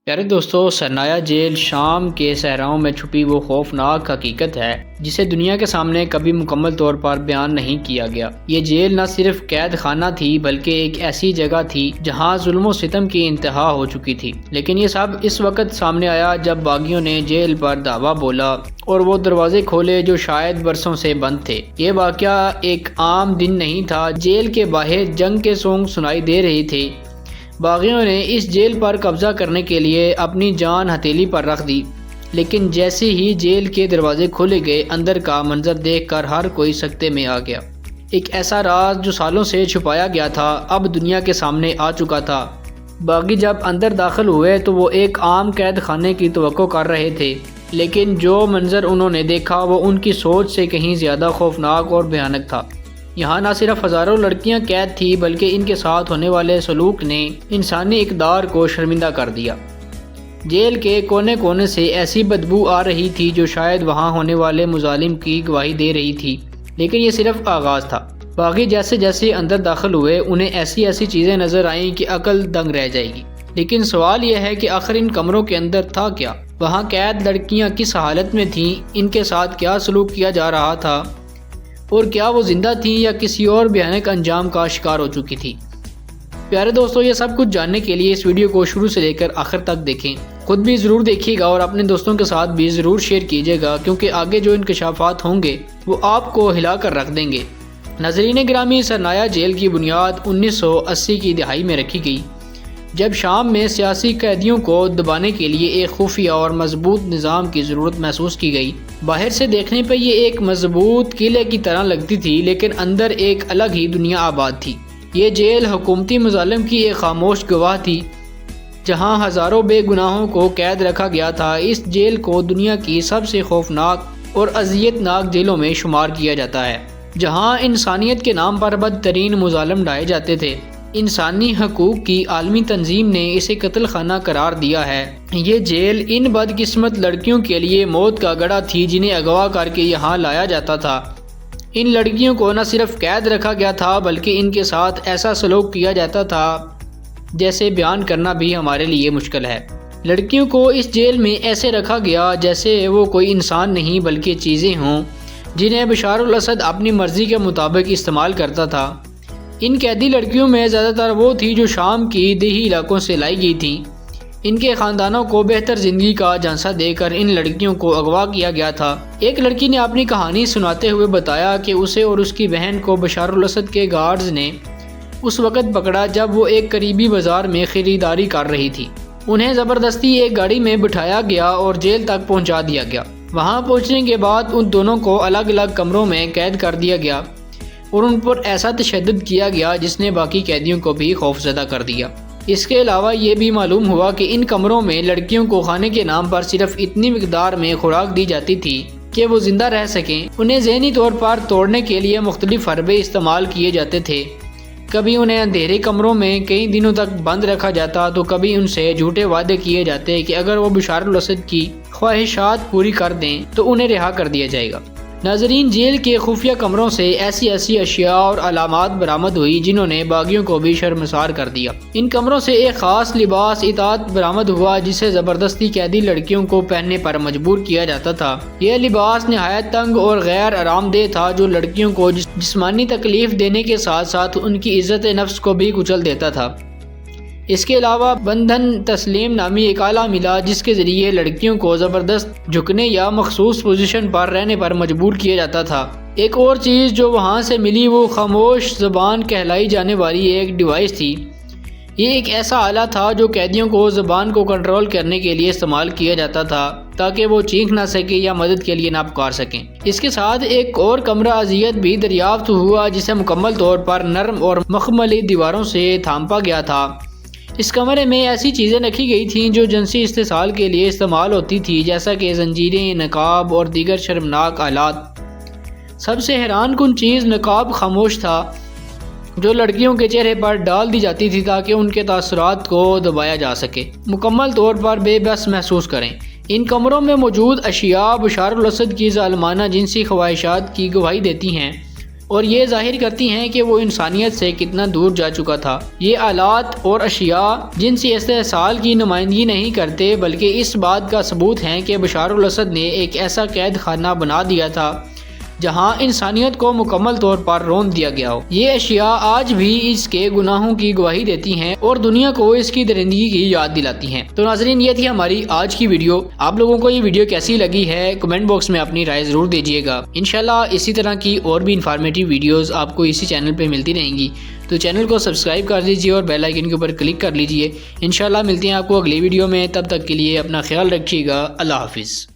پیارے دوستو، سرنایا جیل شام کے صحراؤں میں چھپی وہ خوفناک حقیقت ہے جسے دنیا کے سامنے کبھی مکمل طور پر بیان نہیں کیا گیا۔ یہ جیل نہ صرف قید خانہ تھی بلکہ ایک ایسی جگہ تھی جہاں ظلم و ستم کی انتہا ہو چکی تھی، لیکن یہ سب اس وقت سامنے آیا جب باغیوں نے جیل پر دعویٰ بولا اور وہ دروازے کھولے جو شاید برسوں سے بند تھے۔ یہ واقعہ ایک عام دن نہیں تھا۔ جیل کے باہر جنگ کے سونگ سنائی دے رہی تھی۔ باغیوں نے اس جیل پر قبضہ کرنے کے لیے اپنی جان ہتھیلی پر رکھ دی، لیکن جیسے ہی جیل کے دروازے کھولے گئے، اندر کا منظر دیکھ کر ہر کوئی سکتے میں آ گیا۔ ایک ایسا راز جو سالوں سے چھپایا گیا تھا اب دنیا کے سامنے آ چکا تھا۔ باغی جب اندر داخل ہوئے تو وہ ایک عام قید خانے کی توقع کر رہے تھے، لیکن جو منظر انہوں نے دیکھا وہ ان کی سوچ سے کہیں زیادہ خوفناک اور بھیانک تھا۔ یہاں نہ صرف ہزاروں لڑکیاں قید تھیں بلکہ ان کے ساتھ ہونے والے سلوک نے انسانی اقدار کو شرمندہ کر دیا۔ جیل کے کونے کونے سے ایسی بدبو آ رہی تھی جو شاید وہاں ہونے والے مظالم کی گواہی دے رہی تھی، لیکن یہ صرف آغاز تھا۔ باغی جیسے جیسے اندر داخل ہوئے انہیں ایسی ایسی چیزیں نظر آئیں کہ عقل دنگ رہ جائے گی۔ لیکن سوال یہ ہے کہ آخر ان کمروں کے اندر تھا کیا؟ وہاں قید لڑکیاں کس حالت میں تھیں؟ ان کے ساتھ کیا سلوک کیا جا رہا تھا؟ اور کیا وہ زندہ تھیں یا کسی اور بھیانک انجام کا شکار ہو چکی تھی؟ پیارے دوستو، یہ سب کچھ جاننے کے لیے اس ویڈیو کو شروع سے لے کر آخر تک دیکھیں۔ خود بھی ضرور دیکھیے گا اور اپنے دوستوں کے ساتھ بھی ضرور شیئر کیجیے گا، کیونکہ آگے جو انکشافات ہوں گے وہ آپ کو ہلا کر رکھ دیں گے۔ ناظرین گرامی، سرنایا جیل کی بنیاد 1980 کی دہائی میں رکھی گئی، جب شام میں سیاسی قیدیوں کو دبانے کے لیے ایک خفیہ اور مضبوط نظام کی ضرورت محسوس کی گئی۔ باہر سے دیکھنے پہ یہ ایک مضبوط قلعے کی طرح لگتی تھی، لیکن اندر ایک الگ ہی دنیا آباد تھی۔ یہ جیل حکومتی مظالم کی ایک خاموش گواہ تھی، جہاں ہزاروں بے گناہوں کو قید رکھا گیا تھا۔ اس جیل کو دنیا کی سب سے خوفناک اور اذیت ناک جیلوں میں شمار کیا جاتا ہے، جہاں انسانیت کے نام پر بدترین مظالم ڈھائے جاتے تھے۔ انسانی حقوق کی عالمی تنظیم نے اسے قتل خانہ قرار دیا ہے۔ یہ جیل ان بدقسمت لڑکیوں کے لیے موت کا گڑھا تھی جنہیں اغوا کر کے یہاں لایا جاتا تھا۔ ان لڑکیوں کو نہ صرف قید رکھا گیا تھا بلکہ ان کے ساتھ ایسا سلوک کیا جاتا تھا جیسے بیان کرنا بھی ہمارے لیے مشکل ہے۔ لڑکیوں کو اس جیل میں ایسے رکھا گیا جیسے وہ کوئی انسان نہیں بلکہ چیزیں ہوں جنہیں بشار الاسد اپنی مرضی کے مطابق استعمال کرتا تھا۔ ان قیدی لڑکیوں میں زیادہ تر وہ تھی جو شام کی دیہی علاقوں سے لائی گئی تھیں۔ ان کے خاندانوں کو بہتر زندگی کا جھانسا دے کر ان لڑکیوں کو اغوا کیا گیا تھا۔ ایک لڑکی نے اپنی کہانی سناتے ہوئے بتایا کہ اسے اور اس کی بہن کو بشار الاسد کے گارڈز نے اس وقت پکڑا جب وہ ایک قریبی بازار میں خریداری کر رہی تھی۔ انہیں زبردستی ایک گاڑی میں بٹھایا گیا اور جیل تک پہنچا دیا گیا۔ وہاں پہنچنے کے بعد ان دونوں کو الگ الگ کمروں میں قید کر دیا گیا اور ان پر ایسا تشدد کیا گیا جس نے باقی قیدیوں کو بھی خوفزدہ کر دیا۔ اس کے علاوہ یہ بھی معلوم ہوا کہ ان کمروں میں لڑکیوں کو کھانے کے نام پر صرف اتنی مقدار میں خوراک دی جاتی تھی کہ وہ زندہ رہ سکیں۔ انہیں ذہنی طور پر توڑنے کے لیے مختلف حربے استعمال کیے جاتے تھے۔ کبھی انہیں اندھیرے کمروں میں کئی دنوں تک بند رکھا جاتا تو کبھی ان سے جھوٹے وعدے کیے جاتے کہ اگر وہ بشار الاسد کی خواہشات پوری کر دیں تو انہیں رہا کر دیا جائے گا۔ ناظرین، جیل کے خفیہ کمروں سے ایسی اشیاء اور علامات برآمد ہوئی جنہوں نے باغیوں کو بھی شرمسار کر دیا۔ ان کمروں سے ایک خاص لباس اطاعت برآمد ہوا جسے زبردستی قیدی لڑکیوں کو پہننے پر مجبور کیا جاتا تھا۔ یہ لباس نہایت تنگ اور غیر آرام دہ تھا جو لڑکیوں کو جسمانی تکلیف دینے کے ساتھ ساتھ ان کی عزت نفس کو بھی کچل دیتا تھا۔ اس کے علاوہ بندھن تسلیم نامی ایک آلہ ملا جس کے ذریعے لڑکیوں کو زبردست جھکنے یا مخصوص پوزیشن پر رہنے پر مجبور کیا جاتا تھا۔ ایک اور چیز جو وہاں سے ملی وہ خاموش زبان کہلائی جانے والی ایک ڈیوائس تھی۔ یہ ایک ایسا آلہ تھا جو قیدیوں کو زبان کو کنٹرول کرنے کے لیے استعمال کیا جاتا تھا تاکہ وہ چیخ نہ سکے یا مدد کے لیے نہ پکار سکیں۔ اس کے ساتھ ایک اور کمرہ اذیت بھی دریافت ہوا جسے مکمل طور پر نرم اور مخملی دیواروں سے تھامپا گیا تھا۔ اس کمرے میں ایسی چیزیں رکھی گئی تھیں جو جنسی استحصال کے لیے استعمال ہوتی تھی، جیسا کہ زنجیریں، نقاب اور دیگر شرمناک آلات۔ سب سے حیران کن چیز نقاب خاموش تھا جو لڑکیوں کے چہرے پر ڈال دی جاتی تھی تاکہ ان کے تاثرات کو دبایا جا سکے، مکمل طور پر بے بس محسوس کریں۔ ان کمروں میں موجود اشیاء بشار الاسد کی ظالمانہ جنسی خواہشات کی گواہی دیتی ہیں اور یہ ظاہر کرتی ہیں کہ وہ انسانیت سے کتنا دور جا چکا تھا۔ یہ آلات اور اشیاء جنسی استحصال کی نمائندگی نہیں کرتے بلکہ اس بات کا ثبوت ہیں کہ بشار الاسد نے ایک ایسا قید خانہ بنا دیا تھا جہاں انسانیت کو مکمل طور پر روند دیا گیا ہو۔ یہ اشیاء آج بھی اس کے گناہوں کی گواہی دیتی ہیں اور دنیا کو اس کی درندگی کی یاد دلاتی ہیں۔ تو ناظرین، یہ تھی ہماری آج کی ویڈیو۔ آپ لوگوں کو یہ ویڈیو کیسی لگی ہے کمنٹ باکس میں اپنی رائے ضرور دیجیے گا۔ انشاءاللہ اسی طرح کی اور بھی انفارمیٹیو ویڈیوز آپ کو اسی چینل پہ ملتی رہیں گی، تو چینل کو سبسکرائب کر دیجیے اور بیل آئیکن کے اوپر کلک کر لیجیے۔ انشاءاللہ ملتے ہیں آپ کو اگلی ویڈیو میں، تب تک کے لیے اپنا خیال رکھیے گا۔ اللہ حافظ۔